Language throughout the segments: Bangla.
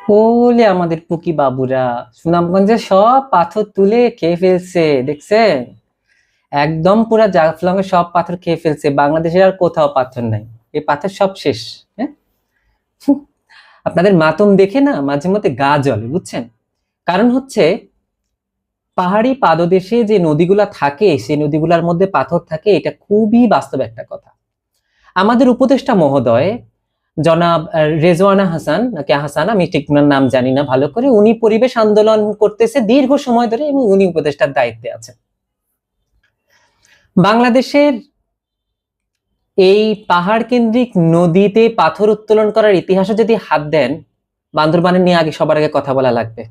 ওলে আমাদের পুকি বাবুরা সুনামগঞ্জে সব পাথর তুলে খেয়ে ফেলছে, দেখছেন? একদম পুরা জাফলং এর সব পাথর খেয়ে ফেলছে। বাংলাদেশের আর কোথাও পাথর নাই, এই পাথর সব শেষ। হ্যাঁ, হুঁ, আপনাদের মাতম দেখে না মাঝে মধ্যে গা জ্বলে, বুঝছেন? কারণ হচ্ছে পাহাড়ি পাদদেশে যে নদীগুলা থাকে সেই নদীগুলার মধ্যে পাথর থাকে, এটা খুবই বাস্তব একটা কথা। আমাদের উপদেষ্টা মহোদয় জনাব রেজওয়ানা হাসান, নাকি হাসান, আমি ঠিক ওনার নাম জানি না ভালো করে, উনি পরিবেশ আন্দোলন করতেছে দীর্ঘ সময় ধরে এবং উনি উপদেষ্টার দায়িত্বে আছেন। বাংলাদেশের এই পাহাড় কেন্দ্রিক নদীতে পাথর উত্তোলন করার ইতিহাসে যদি হাত দেন, বান্দরবানের নিয়ে আগে সবার আগে কথা বলা লাগবে।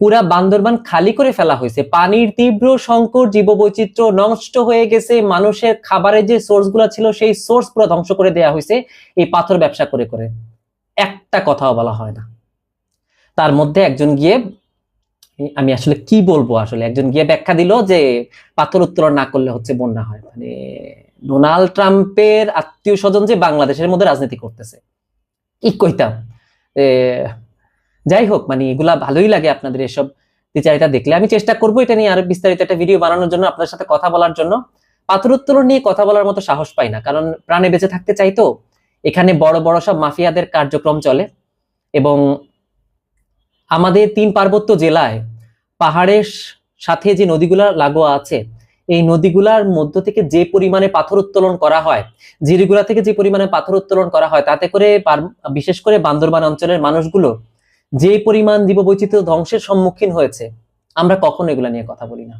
পুরা বান্দরবান খালি করে ফেলা হয়েছে, পানির তীব্র সংকট, জীববৈচিত্র্য নষ্ট হয়ে গেছে, মানুষের খাবারের যে সোর্স গুলা ছিল সেই সোর্স পুরো ধ্বংস করে দেওয়া হয়েছে এই পাথর ব্যবসা করে করে। একটা কথাও বলা হয় না। তার মধ্যে একজন গিয়ে, আমি আসলে কি বলবো, আসলে একজন গিয়ে ব্যাখ্যা দিল যে পাথর উত্তোলন না করলে হচ্ছে বন্যা হয়। মানে ডোনাল্ড ট্রাম্পের আত্মীয় স্বজন যে বাংলাদেশের মধ্যে রাজনীতি করতেছে, কি কইতাম। এ, যাই হোক, মানে এগুলা ভালোই লাগে আপনাদের এসব দ্বিচারিতা দেখলে। আমি চেষ্টা করবো এটা নিয়ে আরো বিস্তারিত একটা ভিডিও বানানোর জন্য, আপনার সাথে কথা বলার জন্য। পাথর উত্তোলন নিয়ে কথা বলার মতো সাহস পাই না, কারণ প্রাণে বেঁচে থাকতে চাই তো। এখানে বড় বড় সব মাফিয়াদের কার্যক্রম চলে এবং আমাদের 3 পার্বত্য জেলায় পাহাড়ের সাথে যে নদীগুলা লাগোয়া আছে, এই নদীগুলার মধ্য থেকে যে পরিমাণে পাথর উত্তোলন করা হয়, জিরিগুলা থেকে যে পরিমাণে পাথর উত্তোলন করা হয়, তাতে করে বিশেষ করে বান্দরবান অঞ্চলের মানুষগুলো যে পরিমাণ জীববৈচিত্র্য ধ্বংসের সম্মুখীন হয়েছে, আমরা কখনো এগুলা নিয়ে কথা বলি না।